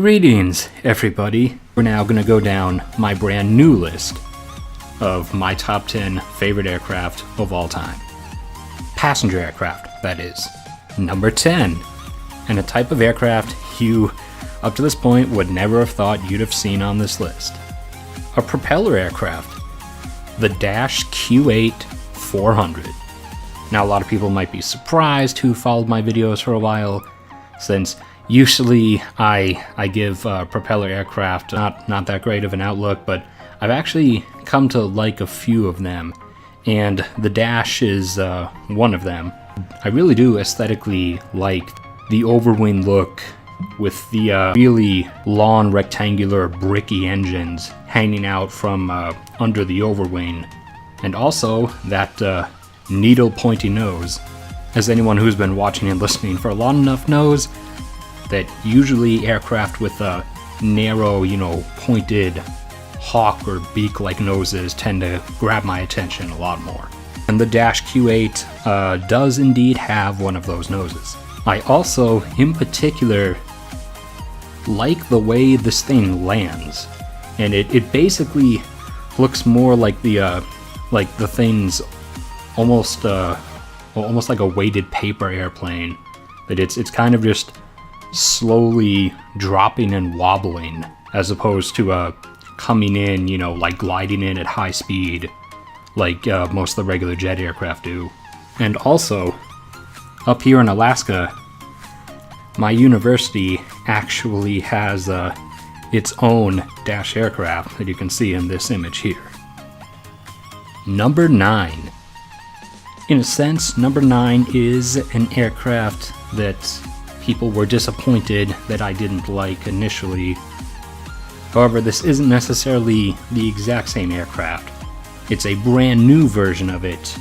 Greetings, everybody. We're now going to go down my brand new list of my top 10 favorite aircraft of all time. Passenger aircraft, that is. Number 10. And a type of aircraft you, up to this point, would never have thought you'd have seen on this list. A propeller aircraft. The Dash Q8-400. Now, a lot of people might be surprised who followed my videos for a while, since usually I give propeller aircraft not that great of an outlook, but I've actually come to like a few of them, and the Dash is one of them. I really do aesthetically like the overwing look with the really long rectangular bricky engines hanging out from under the overwing, and also that needle pointy nose. As anyone who's been watching and listening for long enough knows, that usually aircraft with a narrow, pointed hawk or beak-like noses tend to grab my attention a lot more. And the Dash Q8 does indeed have one of those noses. I also, in particular, like the way this thing lands. And it basically looks more like the thing's almost like a weighted paper airplane. That it's kind of just slowly dropping and wobbling, as opposed to coming in, like gliding in at high speed, like most of the regular jet aircraft do. And also, up here in Alaska, my university actually has its own Dash aircraft that you can see in this image here. Number 9. In a sense, Number 9 is an aircraft that people were disappointed that I didn't like initially. However, this isn't necessarily the exact same aircraft. It's a brand new version of it,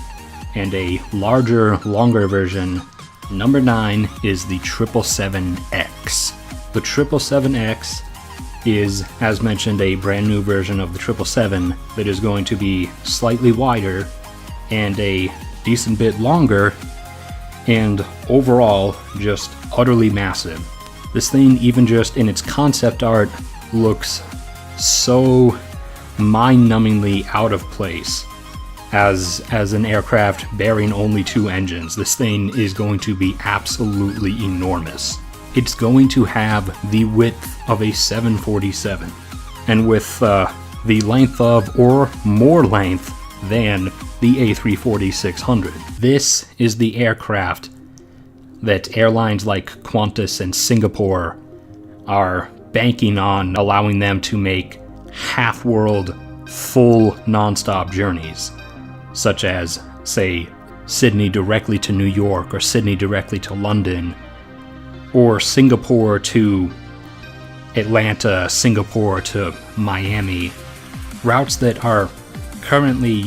and a larger, longer version. Number 9 is the 777X. The 777X is, as mentioned, a brand new version of the 777 that is going to be slightly wider and a decent bit longer, and overall just utterly massive. This thing, even just in its concept art, looks so mind-numbingly out of place as an aircraft bearing only 2 engines. This thing is going to be absolutely enormous. It's going to have the width of a 747, and with the length of, or more length than, the A340-600. This is the aircraft that airlines like Qantas and Singapore are banking on, allowing them to make half-world, full, non-stop journeys, such as, say, Sydney directly to New York, or Sydney directly to London, or Singapore to Atlanta, Singapore to Miami. Routes that are currently,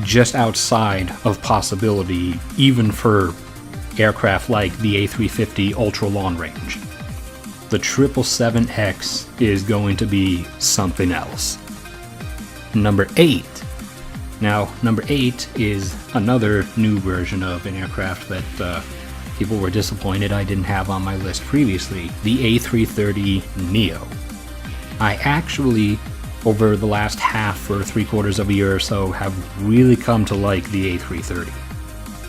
just outside of possibility, even for aircraft like the A350 ultra long range. The 777X is going to be something else. Number 8. Now, Number 8 is another new version of an aircraft that people were disappointed I didn't have on my list previously, the A330neo. I actually, over the last half or 3/4 of a year or so, have really come to like the A330.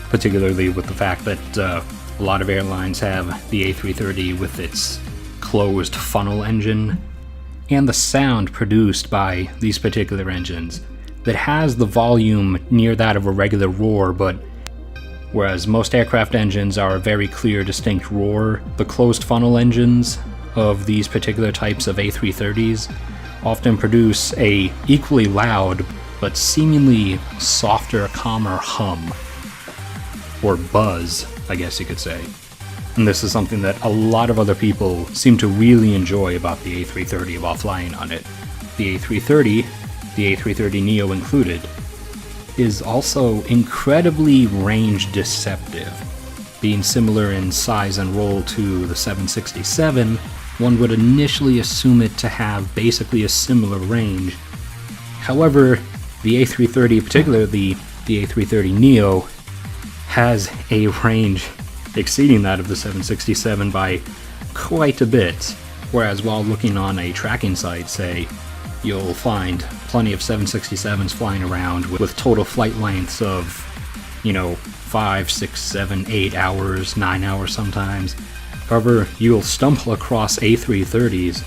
Particularly with the fact that a lot of airlines have the A330 with its closed funnel engine, and the sound produced by these particular engines that has the volume near that of a regular roar, but whereas most aircraft engines are a very clear, distinct roar, the closed funnel engines of these particular types of A330s often produce a equally loud but seemingly softer, calmer hum, or buzz, I guess you could say. And this is something that a lot of other people seem to really enjoy about the A330 while flying on it. The A330, the A330neo included, is also incredibly range deceptive. Being similar in size and role to the 767, one would initially assume it to have basically a similar range. However, the A330, particularly the A330neo, has a range exceeding that of the 767 by quite a bit. Whereas while looking on a tracking site, say, you'll find plenty of 767s flying around with total flight lengths of, 5, 6, 7, 8 hours, 9 hours sometimes. However, you'll stumble across A330s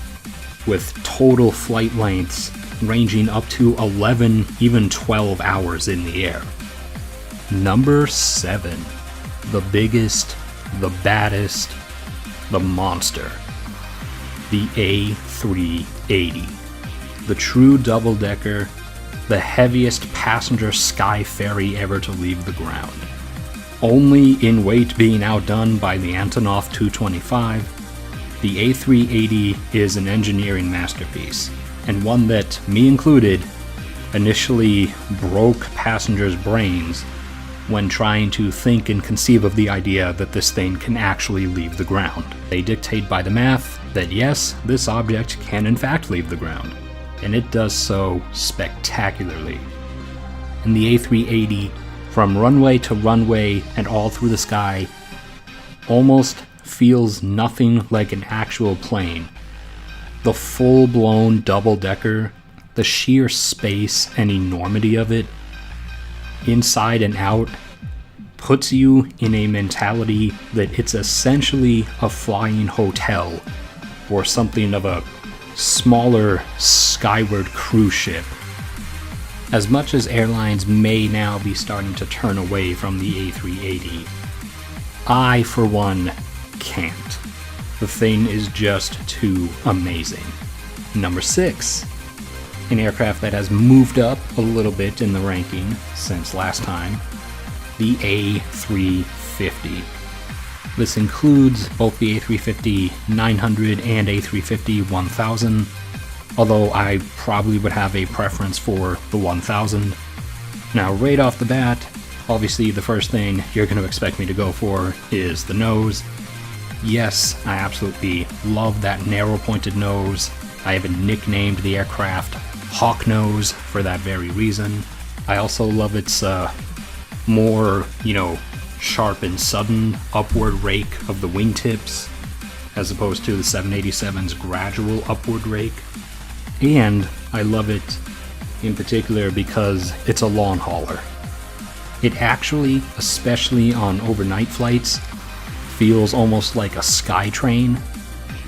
with total flight lengths ranging up to 11, even 12 hours in the air. NumberSeven, the biggest, the baddest, the monster. The A380. The true double-decker, the heaviest passenger sky ferry ever to leave the ground. Only in weight being outdone by the Antonov 225, the A380 is an engineering masterpiece, and one that, me included, initially broke passengers' brains when trying to think and conceive of the idea that this thing can actually leave the ground. They dictate by the math that yes, this object can in fact leave the ground, and it does so spectacularly. And the A380, from runway to runway and all through the sky, almost feels nothing like an actual plane. The full-blown double-decker, the sheer space and enormity of it, inside and out, puts you in a mentality that it's essentially a flying hotel or something of a smaller skyward cruise ship. As much as airlines may now be starting to turn away from the A380, I, for one, can't. The thing is just too amazing. NumberSix, an aircraft that has moved up a little bit in the ranking since last time, the A350. This includes both the A350-900 and A350-1000, although I probably would have a preference for the 1000. Now, right off the bat, obviously the first thing you're going to expect me to go for is the nose. Yes, I absolutely love that narrow-pointed nose. I even nicknamed the aircraft Hawk Nose for that very reason. I also love its more, sharp and sudden upward rake of the wingtips, as opposed to the 787's gradual upward rake. And I love it in particular because it's a long hauler. It actually, especially on overnight flights, feels almost like a sky train.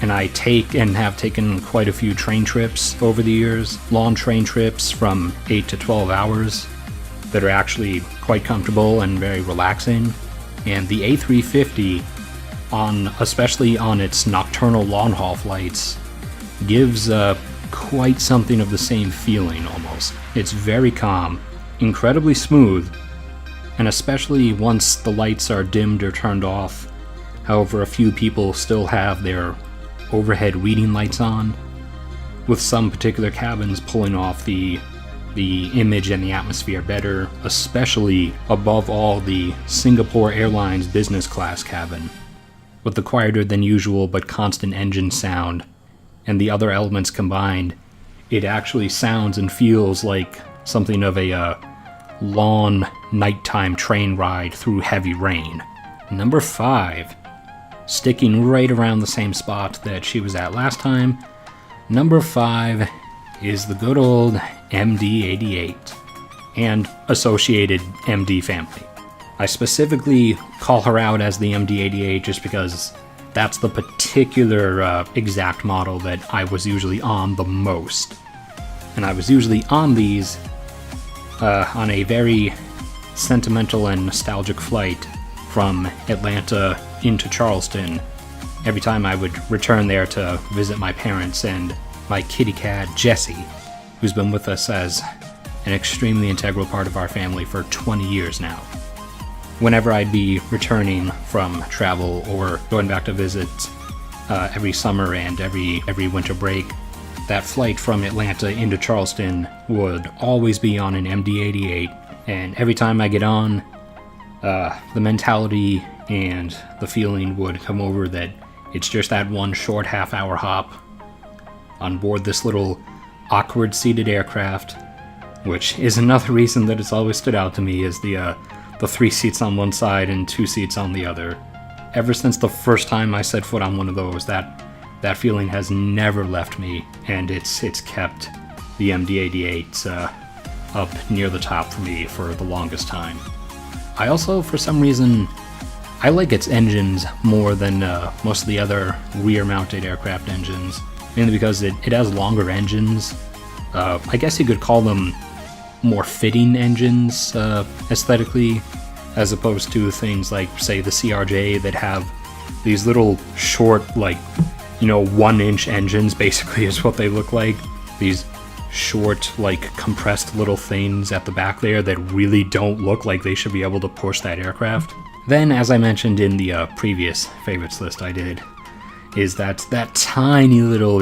And I take and have taken quite a few train trips over the years, long train trips from 8 to 12 hours that are actually quite comfortable and very relaxing. And the A350, especially on its nocturnal long haul flights, gives quite something of the same feeling almost. It's very calm, incredibly smooth, and especially once the lights are dimmed or turned off. However, a few people still have their overhead reading lights on, with some particular cabins pulling off the image and the atmosphere better, especially above all the Singapore Airlines business class cabin, with the quieter than usual but constant engine sound and the other elements combined. It actually sounds and feels like something of a long nighttime train ride through heavy rain. NumberFive, sticking right around the same spot that she was at last time, NumberFive is the good old MD-88 and associated MD family. I specifically call her out as the MD-88 just because that's the particular exact model that I was usually on the most. And I was usually on these on a very sentimental and nostalgic flight from Atlanta into Charleston. Every time I would return there to visit my parents and my kitty cat, Jessie, who's been with us as an extremely integral part of our family for 20 years now. Whenever I'd be returning from travel or going back to visit every summer and every winter break, that flight from Atlanta into Charleston would always be on an MD-88, and every time I get on, the mentality and the feeling would come over that it's just that one short half-hour hop on board this little awkward seated aircraft, which is another reason that it's always stood out to me, is the 3 seats on one side and 2 seats on the other. Ever since the first time I set foot on one of those, that That feeling has never left me, and it's kept the MD-88 up near the top for me for the longest time. I also, for some reason, I like its engines more than most of the other rear-mounted aircraft engines, mainly because it has longer engines. I guess you could call them more fitting engines aesthetically, as opposed to things like, say, the CRJ that have these little short, 1-inch engines, basically is what they look like. These short, compressed little things at the back there that really don't look like they should be able to push that aircraft. Then, as I mentioned in the previous favorites list I did, is that tiny little,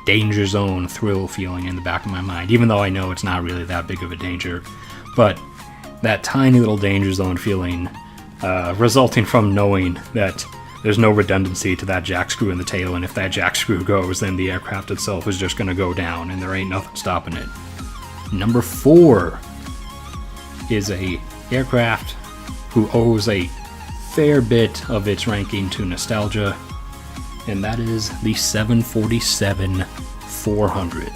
danger zone thrill feeling in the back of my mind, even though I know it's not really that big of a danger. But that tiny little danger zone feeling resulting from knowing that there's no redundancy to that jack screw in the tail, and if that jack screw goes, then the aircraft itself is just going to go down, and there ain't nothing stopping it. Number 4 is a aircraft who owes a fair bit of its ranking to nostalgia, and that is the 747-400.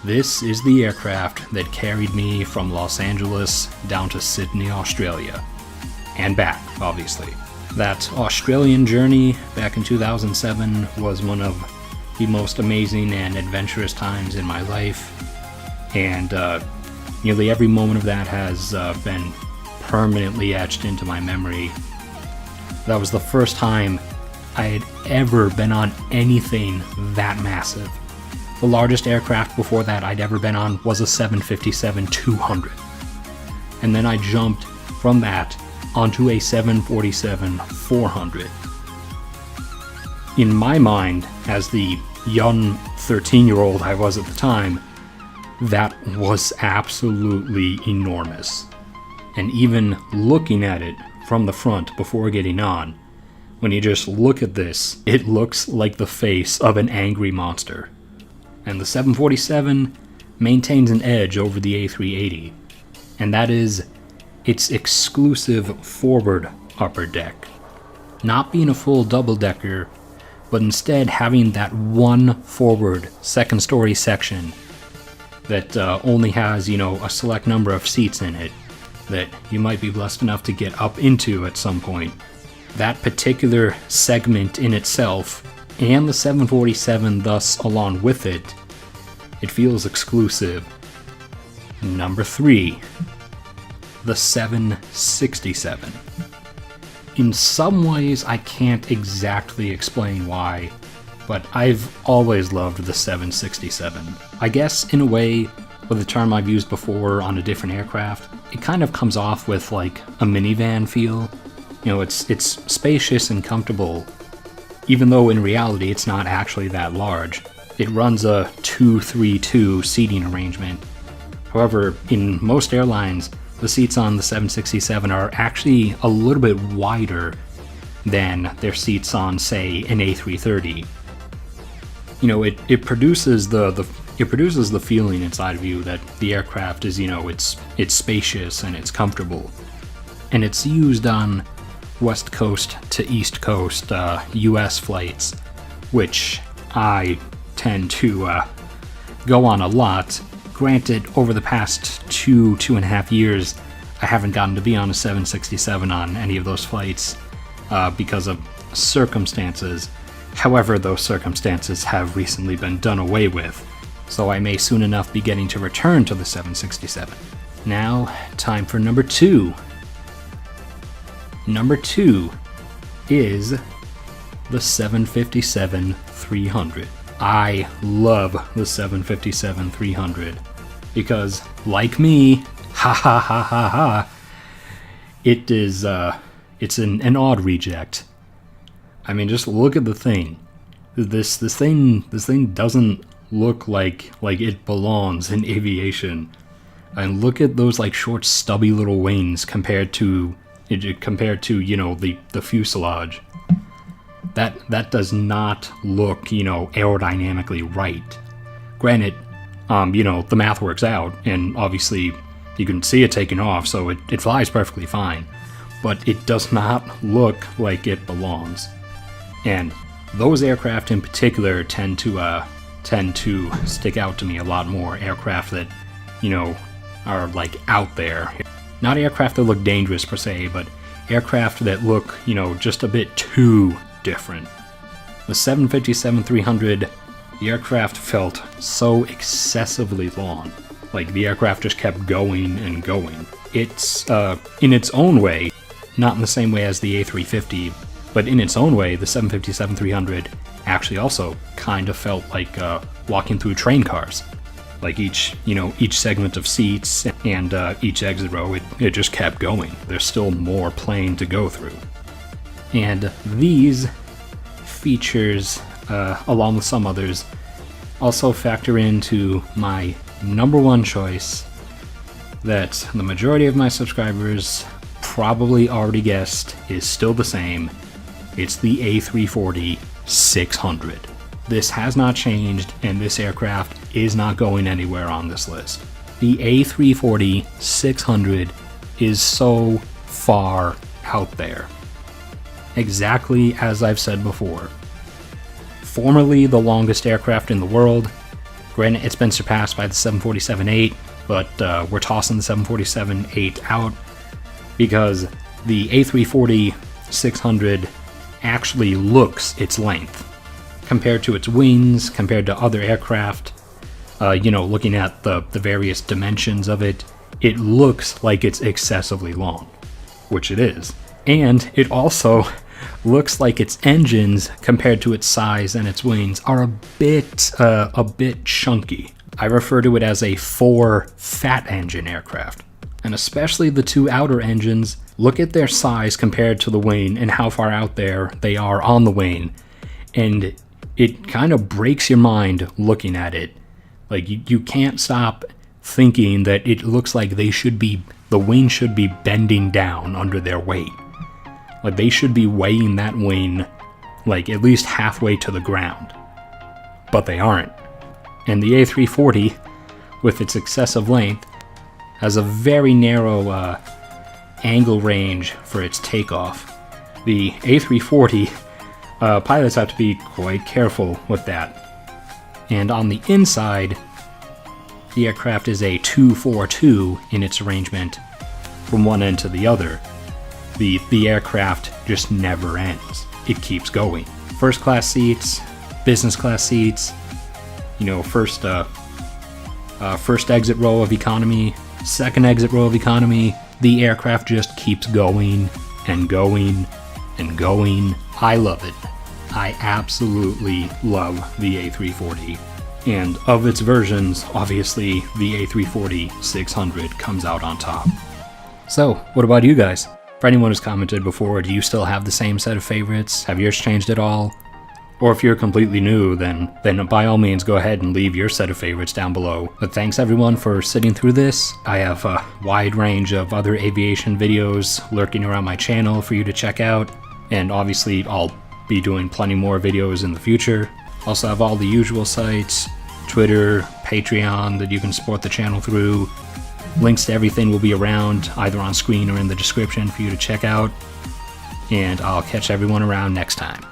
This is the aircraft that carried me from Los Angeles down to Sydney, Australia, and back, obviously. That Australian journey back in 2007 was one of the most amazing and adventurous times in my life, and nearly every moment of that has been permanently etched into my memory. That was the first time I had ever been on anything that massive. The largest aircraft before that I'd ever been on was a 757-200. And then I jumped from that onto a 747-400. In my mind, as the young 13-year-old I was at the time, that was absolutely enormous. And even looking at it from the front before getting on, when you just look at this, it looks like the face of an angry monster. And the 747 maintains an edge over the A380, and that is its exclusive forward upper deck. Not being a full double-decker, but instead having that one forward second-story section that only has, a select number of seats in it that you might be blessed enough to get up into at some point. That particular segment in itself, and the 747 thus along with it, it feels exclusive. Number 3. The 767. In some ways, I can't exactly explain why, but I've always loved the 767. I guess, in a way, with a term I've used before on a different aircraft, it kind of comes off with like a minivan feel. It's spacious and comfortable, even though in reality it's not actually that large. It runs a 2-3-2 seating arrangement. However, in most airlines, the seats on the 767 are actually a little bit wider than their seats on, say, an A330. It produces the feeling inside of you that the aircraft is, it's spacious and it's comfortable. And it's used on West Coast to East Coast US flights, which I tend to go on a lot. Granted, over the past 2.5 years, I haven't gotten to be on a 767 on any of those flights because of circumstances. However, those circumstances have recently been done away with, so I may soon enough be getting to return to the 767. Now, time for number 2. Number 2 is the 757-300. I love the 757-300 because, like me, it's an odd reject. I mean, just look at the thing. This thing doesn't look like it belongs in aviation. And look at those short, stubby little wings compared to the fuselage. That does not look, aerodynamically right. Granted, the math works out, and obviously you can see it taking off, so it flies perfectly fine. But it does not look like it belongs. And those aircraft in particular tend to stick out to me a lot more. Aircraft that, are like out there. Not aircraft that look dangerous per se, but aircraft that look, just a bit too different. The 757-300, the aircraft felt so excessively long. Like, the aircraft just kept going and going. It's, in its own way, not in the same way as the A350, but in its own way, the 757-300 actually also kind of felt like walking through train cars. Like each segment of seats and each exit row, it just kept going. There's still more plane to go through. And these features, along with some others, also factor into my number one choice that the majority of my subscribers probably already guessed is still the same. It's the A340-600. This has not changed, and this aircraft is not going anywhere on this list. The A340-600 is so far out there. Exactly as I've said before. Formerly the longest aircraft in the world. Granted, it's been surpassed by the 747-8, but we're tossing the 747-8 out because the A340-600 actually looks its length. Compared to its wings, compared to other aircraft, looking at the various dimensions of it, it looks like it's excessively long, which it is. And it also looks like its engines, compared to its size and its wings, are a bit chunky. I refer to it as a 4 fat engine aircraft. And especially the two outer engines, look at their size compared to the wing and how far out there they are on the wing. And it kind of breaks your mind looking at it. Like, you can't stop thinking that it looks like the wing should be bending down under their weight. Like, they should be weighing that wing, like, at least halfway to the ground. But they aren't. And the A340, with its excessive length, has a very narrow angle range for its takeoff. The A340, pilots have to be quite careful with that. And on the inside, the aircraft is a 2-4-2 in its arrangement from one end to the other. The aircraft just never ends. It keeps going. First class seats, business class seats, first exit row of economy, second exit row of economy. The aircraft just keeps going and going and going. I love it. I absolutely love the A340. And of its versions, obviously, the A340-600 comes out on top. So, what about you guys? For anyone who's commented before, do you still have the same set of favorites? Have yours changed at all? Or if you're completely new, then by all means go ahead and leave your set of favorites down below. But thanks everyone for sitting through this. I have a wide range of other aviation videos lurking around my channel for you to check out. And obviously I'll be doing plenty more videos in the future. Also have all the usual sites, Twitter, Patreon that you can support the channel through. Links to everything will be around, either on screen or in the description for you to check out. And I'll catch everyone around next time.